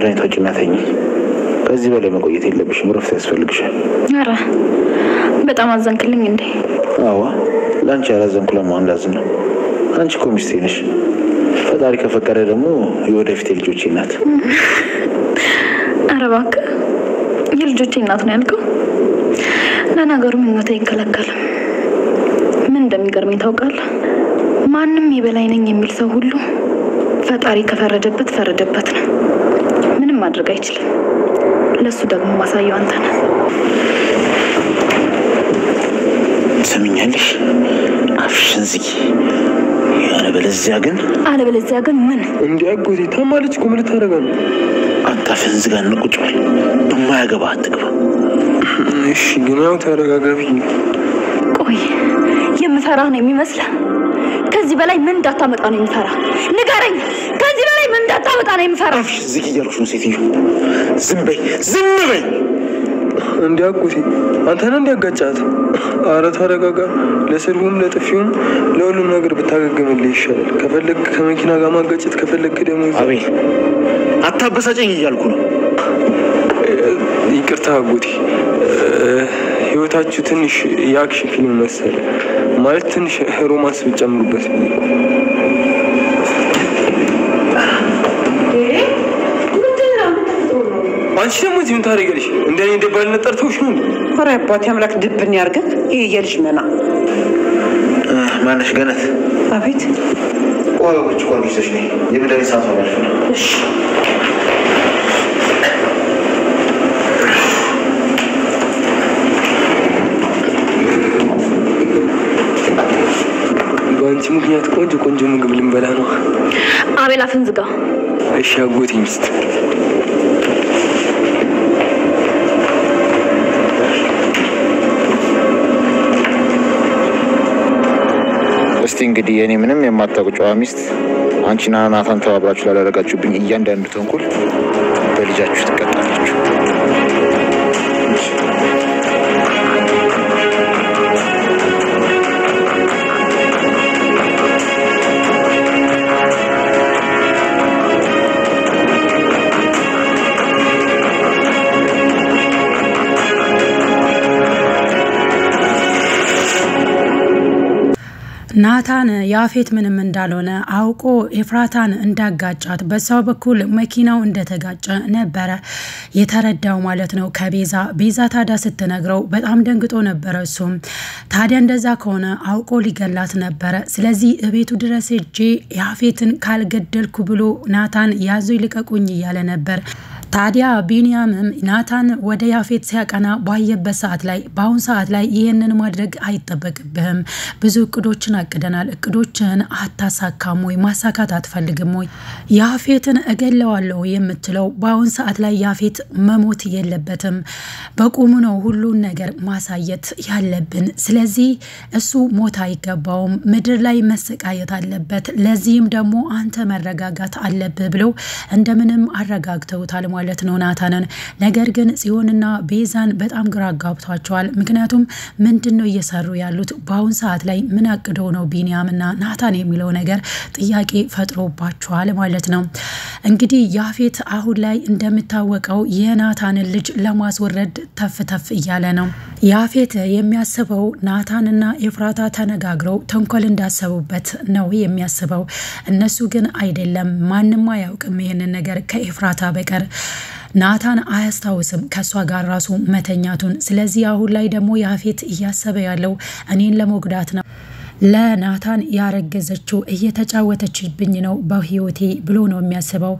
መድኃኒቶችና ተኝ ከዚህ በላይ መቆየት የለብሽም ረፍት ያስፈልግሻል አረ በጣም አዘንክልኝ እንዴ አዎ ላንቺ ያላዘንኩ ለማን ላዝን ነው አንቺ እኮ ሚስቴ ነሽ ፈጣሪ ከፈቀደ ደግሞ የወደፊት ልጆቼ እናት አረ እባክህ የልጆቼ እናት ነው ያልከው ለነገሩ ምኞቴ ይከለከላል ምን እንደሚገርመኝ ታውቃለህ ማንንም ይበላይ ነኝ የሚል ሰው ሁሉ ፈጣሪ ከፈረደበት ፈረደበት ነው ምንም ማድረግ አይችልም ለሱ ደግሞ ማሳየው አንተ ነህ ሰምኛለሽ አፍሽን ዝጊ አለበለዚያ ግን ምን እንዴ አጎቴ ታማለች እኮ ምን ታረጋለህ አታፍን ዝጋና ቁጭ በል በማያገባ አትግባ እሺ ግን ያው ተረጋጋቢ ቆይ የምፈራህ ነው የሚመስለው ከዚህ በላይ ምን እንዳታመጣ ነው የምፈራህ ንገረኝ ከዚህ በላይ ምን እንዳታመጣ ነው የምፈራህ አፍሽን ዝጊ ያልኩሽ ነው ሴትዮ ዝም በይ እንዴ አጎቴ አንተና እንዲያጋጫት አረ ተረጋጋ ለሰርቡም ለጥፊውም ለሁሉም ነገር ብታገገምልህ ይሻላል ከፈለክ ከመኪና ጋር ማጋጨት ከፈለክ ደግሞ አቤል አታበሳጨኝ እያልኩ ነው ይቅርታ አጎቴ ህይወታችሁ ትንሽ ያክሽን ፊልም መሰለ ማለት ትንሽ ሮማንስ ብጨምሩበት አንቺ ደግሞ እዚህ ምን ታደርጊያለሽ እንደኔ እንደባልነት ጠርተውሽ ነው ኧረ አባቴ አምላክ ድብን ያርገክ ይሄ የልጅ መና ማነሽ ገነት አቤት ቆይቆች ቆይሰሽ ነኝ የምድር ሰዓት ነው እሺ ባንቺ ምክንያት ቆንጆ ምግብ ልንበላ ነው አቤል አፍን ዝጋ እሺ አጎቴ ሚስት እስቲ እንግዲህ እኔ ምንም የማታውቀው ሚስት አንቺና ናታን ተባብራችሁ ላደረጋችሁብኝ እያንዳንዱ ተንኮል በልጃችሁ ትቀጣላችሁ ናታን ያፌት ምንም እንዳልሆነ አውቆ ኤፍራታን እንዳጋጫት በሷ በኩል መኪናው እንደተጋጨ ነበር የተረዳው ማለት ነው ከቤዛ ታዲያ ስትነግረው በጣም ደንግጦ ነበር እሱም ታዲያ እንደዛ ከሆነ አውቆ ሊገላት ነበር ስለዚህ እቤቱ ድረስ ሄጄ ያፌትን ካልገደልኩ ብሎ ናታን ያዙ ይልቀቁኝ እያለ ነበር ታዲያ ቢኒያምም ናታን ወደ ያፌት ሲያቀና ባየበት ሰዓት ላይ ባሁን ሰዓት ላይ ይሄንን ማድረግ አይተበቅብህም ብዙ እቅዶችን አቅደናል እቅዶችን አታሳካም ወይ ማሳካት አትፈልግም ወይ ያፌትን እገለዋለሁ የምትለው ባሁን ሰዓት ላይ ያፌት መሞት የለበትም በቁሙ ነው ሁሉን ነገር ማሳየት ያለብን ስለዚህ እሱ ሞት አይገባውም ምድር ላይ መሰቃየት አለበት ለዚህም ደግሞ አንተ መረጋጋት አለብህ ብለው እንደምንም አረጋግተውታል ማለት ነው ናታንን ነገር ግን ጽዮንና ቤዛን በጣም ግራ ጋብቷቸዋል ምክንያቱም ምንድነው እየሰሩ ያሉት ባሁን ሰዓት ላይ ምን አቅደው ነው ቢኒያምና ናታን የሚለው ነገር ጥያቄ ፈጥሮባቸዋል ማለት ነው እንግዲህ ያፌት አሁን ላይ እንደምታወቀው የናታንን ልጅ ለማስወረድ ተፍተፍ እያለ ነው ያፌት የሚያስበው ናታንና ኤፍራታ ተነጋግረው ተንኮል እንዳሰቡበት ነው የሚያስበው እነሱ ግን አይደለም ማንንም አያውቅም ይሄንን ነገር ከኤፍራታ በቀር ናታን አያስታውስም ከሷ ጋር ራሱ መተኛቱን ስለዚህ አሁን ላይ ደግሞ ያፌት እያሰበ ያለው እኔን ለመጉዳት ነው ለናታን ያረገዘችው እየተጫወተችብኝ ነው በህይወቴ ብሎ ነው የሚያስበው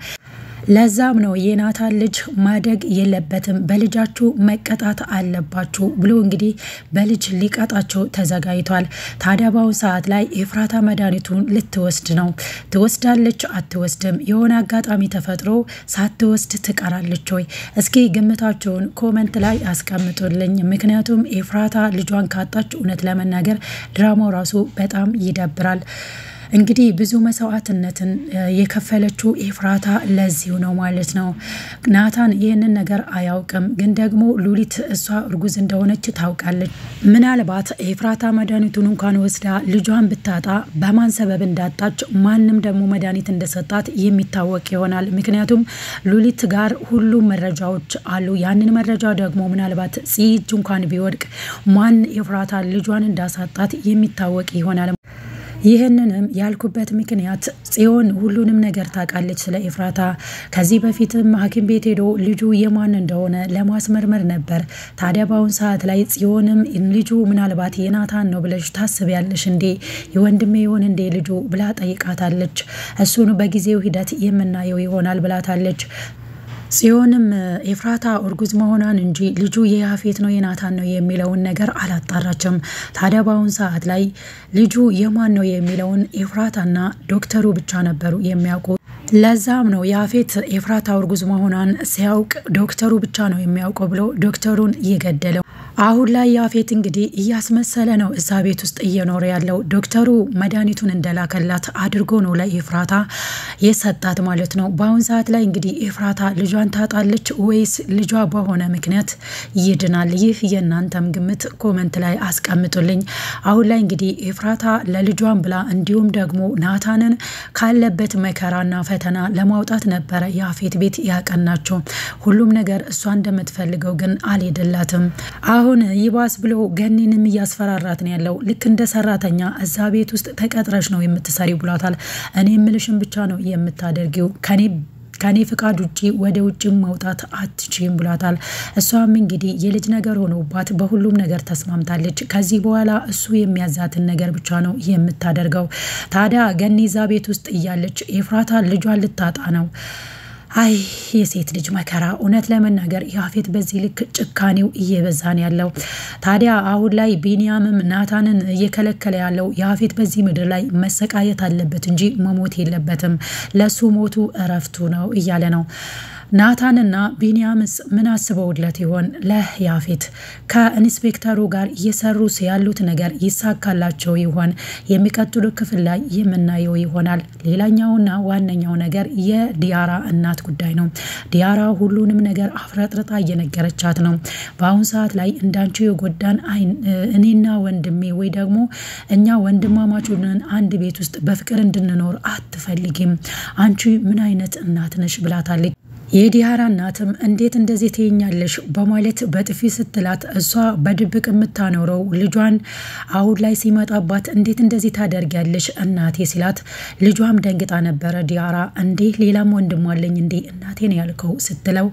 ለዛም ነው የናታን ልጅ ማደግ የለበትም በልጃችሁ መቀጣት አለባችሁ ብሎ እንግዲህ በልጅ ሊቀጣቸው ተዘጋጅቷል ታዲያ ባው ሰዓት ላይ ኤፍራታ መድኃኒቱን ልትወስድ ነው ትወስዳለች አትወስድም የሆነ አጋጣሚ ተፈጥሮ ሳትወስድ ትቀራለች ወይ እስኪ ግምታችሁን ኮሜንት ላይ አስቀምጡልኝ ምክንያቱም ኤፍራታ ልጇን ካጣች እውነት ለመናገር ድራማው ራሱ በጣም ይደብራል እንግዲህ ብዙ መስዋዕትነትን የከፈለችው ኤፍራታ ለዚሁ ነው ማለት ነው። ናታን ይህንን ነገር አያውቅም፣ ግን ደግሞ ሉሊት እሷ እርጉዝ እንደሆነች ታውቃለች። ምናልባት ኤፍራታ መድኃኒቱን እንኳን ወስዳ ልጇን ብታጣ በማን ሰበብ እንዳጣች ማንም ደግሞ መድኃኒት እንደሰጣት የሚታወቅ ይሆናል። ምክንያቱም ሉሊት ጋር ሁሉም መረጃዎች አሉ። ያንን መረጃ ደግሞ ምናልባት ጽጅ እንኳን ቢወድቅ ማን ኤፍራታ ልጇን እንዳሳጣት የሚታወቅ ይሆናል። ይህንንም ያልኩበት ምክንያት ጽዮን ሁሉንም ነገር ታውቃለች ስለ ኤፍራታ። ከዚህ በፊትም ሐኪም ቤት ሄዶ ልጁ የማን እንደሆነ ለማስመርመር ነበር። ታዲያ በአሁን ሰዓት ላይ ጽዮንም ልጁ ምናልባት የናታን ነው ብለሽ ታስቢያለሽ እንዴ? የወንድሜ ይሆን እንዴ ልጁ ብላ ጠይቃታለች። እሱን በጊዜው ሂደት የምናየው ይሆናል ብላታለች። ጽዮንም ኤፍራታ እርጉዝ መሆኗን እንጂ ልጁ የያፌት ነው የናታን ነው የሚለውን ነገር አላጣራችም። ታዲያ በአሁን ሰዓት ላይ ልጁ የማን ነው የሚለውን ኤፍራታና ዶክተሩ ብቻ ነበሩ የሚያውቁ። ለዛም ነው ያፌት ኤፍራታ እርጉዝ መሆኗን ሲያውቅ ዶክተሩ ብቻ ነው የሚያውቀው ብሎ ዶክተሩን እየገደለው። አሁን ላይ ያፌት እንግዲህ እያስመሰለ ነው እዛ ቤት ውስጥ እየኖረ ያለው። ዶክተሩ መድኃኒቱን እንደላከላት አድርጎ ነው ለኤፍራታ የሰጣት ማለት ነው። በአሁን ሰዓት ላይ እንግዲህ ኤፍራታ ልጇን ታጣለች ወይስ ልጇ በሆነ ምክንያት ይድናል? ይህ የእናንተም ግምት ኮመንት ላይ አስቀምጡልኝ። አሁን ላይ እንግዲህ ኤፍራታ ለልጇን ብላ እንዲሁም ደግሞ ናታንን ካለበት መከራና ፈተና ለማውጣት ነበረ ያፌት ቤት ያቀናቸው። ሁሉም ነገር እሷ እንደምትፈልገው ግን አልሄደላትም። አሁን ይባስ ብሎ ገኒንም እያስፈራራት ነው ያለው። ልክ እንደ ሰራተኛ እዛ ቤት ውስጥ ተቀጥረሽ ነው የምትሰሪው ብሏታል። እኔ ምልሽን ብቻ ነው የምታደርጊው፣ ከኔ ፍቃድ ውጪ ወደ ውጪ መውጣት አትችይም ብሏታል። እሷም እንግዲህ የልጅ ነገር ሆኖባት በሁሉም ነገር ተስማምታለች። ከዚህ በኋላ እሱ የሚያዛትን ነገር ብቻ ነው የምታደርገው። ታዲያ ገኒ እዛ ቤት ውስጥ እያለች ኤፍራታ ልጇን ልታጣ ነው። አይ የሴት ልጅ መከራ! እውነት ለመናገር ያፌት በዚህ ልክ ጭካኔው እየበዛን ያለው። ታዲያ አሁን ላይ ቢንያምም ናታንን እየከለከለ ያለው ያፌት በዚህ ምድር ላይ መሰቃየት አለበት እንጂ መሞት የለበትም፣ ለሱ ሞቱ እረፍቱ ነው እያለ ነው። ናታንና ቢንያምስ ምን አስበውለት ይሆን? ለያፌት ከኢንስፔክተሩ ጋር እየሰሩ ያሉት ነገር ይሳካላቸው ይሆን? የሚቀጥሉ ክፍል ላይ የምናየው ይሆናል። ሌላኛውና ዋነኛው ነገር የዲያራ እናት ጉዳይ ነው። ዲያራ ሁሉንም ነገር አፍረጥርጣ እየነገረቻት ነው። በአሁን ሰዓት ላይ እንዳንቺ የጎዳን እኔና ወንድሜ ወይ ደግሞ እኛ ወንድማማቾችን አንድ ቤት ውስጥ በፍቅር እንድንኖር አትፈልጊም፣ አንቺ ምን አይነት እናት ነሽ ብላታለች። የዲያራ እናትም እንዴት እንደዚህ ትይኛለሽ በማለት በጥፊ ስትላት እሷ በድብቅ የምታኖረው ልጇን አሁን ላይ ሲመጣባት እንዴት እንደዚህ ታደርጊያለሽ እናቴ ሲላት ልጇም ደንግጣ ነበረ። ዲያራ እንዴ ሌላም ወንድም አለኝ እንዴ እናቴን ያልከው ስትለው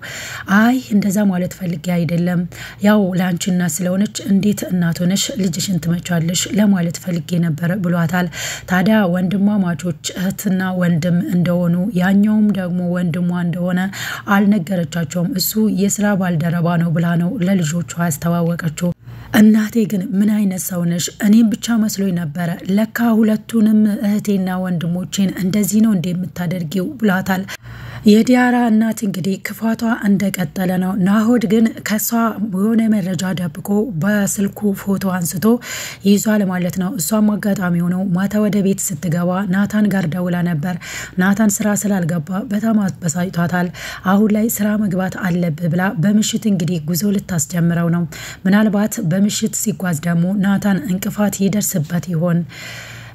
አይ እንደዛ ማለት ፈልጌ አይደለም፣ ያው ላንቺ እናት ስለሆነች እንዴት እናት ሆነሽ ልጅሽን ትመቻለሽ ለማለት ፈልጌ ነበር ብሏታል። ታዲያ ወንድማማቾች እህትና ወንድም እንደሆኑ ያኛውም ደግሞ ወንድሟ እንደሆነ አልነገረቻቸውም። እሱ የስራ ባልደረባ ነው ብላ ነው ለልጆቿ ያስተዋወቀችው። እናቴ ግን ምን አይነት ሰው ነሽ? እኔም ብቻ መስሎኝ ነበረ፣ ለካ ሁለቱንም እህቴና ወንድሞቼን እንደዚህ ነው እንደምታደርጊው ብሏታል። የዲያራ እናት እንግዲህ ክፋቷ እንደቀጠለ ነው። ናሆድ ግን ከሷ የሆነ መረጃ ደብቆ በስልኩ ፎቶ አንስቶ ይዟል ማለት ነው። እሷም አጋጣሚ ሆነው ማታ ወደ ቤት ስትገባ ናታን ጋር ደውላ ነበር። ናታን ስራ ስላልገባ በጣም አስበሳጭቷታል። አሁን ላይ ስራ መግባት አለብህ ብላ በምሽት እንግዲህ ጉዞ ልታስጀምረው ነው። ምናልባት በምሽት ሲጓዝ ደግሞ ናታን እንቅፋት ይደርስበት ይሆን?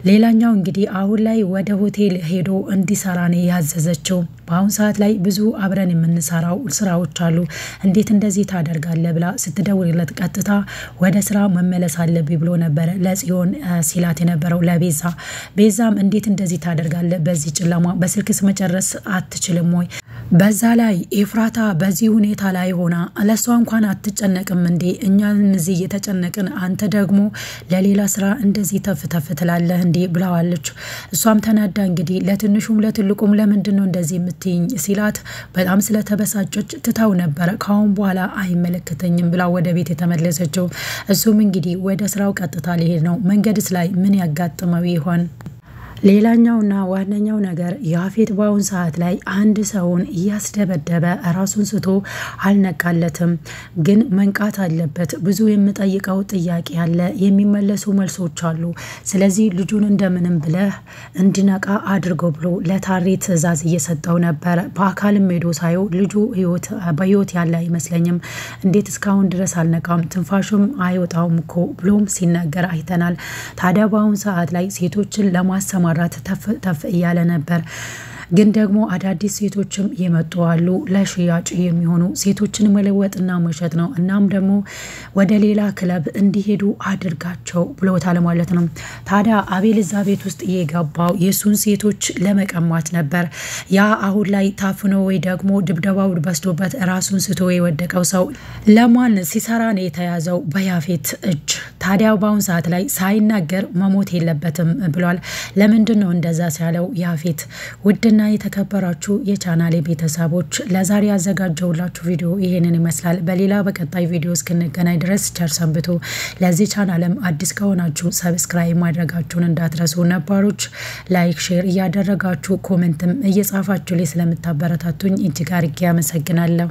ሌላኛው እንግዲህ አሁን ላይ ወደ ሆቴል ሄዶ እንዲሰራ ነው ያዘዘችው። በአሁን ሰዓት ላይ ብዙ አብረን የምንሰራው ስራዎች አሉ፣ እንዴት እንደዚህ ታደርጋለህ ብላ ስትደውልለት ቀጥታ ወደ ስራ መመለስ አለብኝ ብሎ ነበር ለጽዮን ሲላት የነበረው ለቤዛ። ቤዛም እንዴት እንደዚህ ታደርጋለህ በዚህ ጨለማ በስልክስ መጨረስ አትችልም ወይ? በዛ ላይ ኤፍራታ በዚህ ሁኔታ ላይ ሆና ለሷ እንኳን አትጨነቅም እንዴ? እኛን እዚህ እየተጨነቅን አንተ ደግሞ ለሌላ ስራ እንደዚህ ተፍተፍ ትላለህ እንዴ ብላዋለች። እሷም ተናዳ እንግዲህ ለትንሹም ለትልቁም ለምንድን ነው እንደዚህ የምትይኝ ሲላት በጣም ስለተበሳጨች ትታው ነበር። ካሁን በኋላ አይመለከተኝም ብላ ወደ ቤት የተመለሰችው። እሱም እንግዲህ ወደ ስራው ቀጥታ ሊሄድ ነው። መንገድስ ላይ ምን ያጋጥመው ይሆን? ሌላኛውና ዋነኛው ነገር ያፌት ባውን ሰዓት ላይ አንድ ሰውን እያስደበደበ ራሱን ስቶ አልነቃለትም ግን መንቃት አለበት ብዙ የምጠይቀው ጥያቄ አለ የሚመለሱ መልሶች አሉ ስለዚህ ልጁን እንደምንም ብለህ እንዲነቃ አድርገው ብሎ ለታሬ ትዕዛዝ እየሰጠው ነበር በአካልም ሄዶ ሳይው ልጁ በህይወት ያለ አይመስለኝም እንዴት እስካሁን ድረስ አልነቃም ትንፋሹም አይወጣውም እኮ ብሎም ሲናገር አይተናል ታዲያ ባውን ሰዓት ላይ ሴቶችን ለማሰማራት ተፍ እያለ ነበር ግን ደግሞ አዳዲስ ሴቶችም የመጡ አሉ ለሽያጭ የሚሆኑ ሴቶችን መለወጥና መሸጥ ነው እናም ደግሞ ወደ ሌላ ክለብ እንዲሄዱ አድርጋቸው ብሎታል ማለት ነው ታዲያ አቤል እዛ ቤት ውስጥ የገባው የሱን ሴቶች ለመቀማት ነበር ያ አሁን ላይ ታፍኖ ወይ ደግሞ ድብደባው በስቶበት ራሱን ስቶ የወደቀው ሰው ለማን ሲሰራ ነው የተያዘው በያፌት እጅ ታዲያ ባውን ሰዓት ላይ ሳይናገር መሞት የለበትም ብሏል ለምንድነው እንደዛ ሲያለው ያፌት ውድና የተከበራችሁ የቻናሌ ቤተሰቦች ለዛሬ ያዘጋጀውላችሁ ቪዲዮ ይሄንን ይመስላል በሌላ በቀጣይ ቪዲዮ እስክንገናኝ ድረስ ቸር ሰንብቱ ለዚህ ቻናልም አዲስ ከሆናችሁ ሰብስክራይብ ማድረጋችሁን እንዳትረሱ ነባሮች ላይክ ሼር ያደረጋችሁ ኮሜንትም እየጻፋችሁ ስለምታበረታቱኝ እጅግ አድርጌ አመሰግናለሁ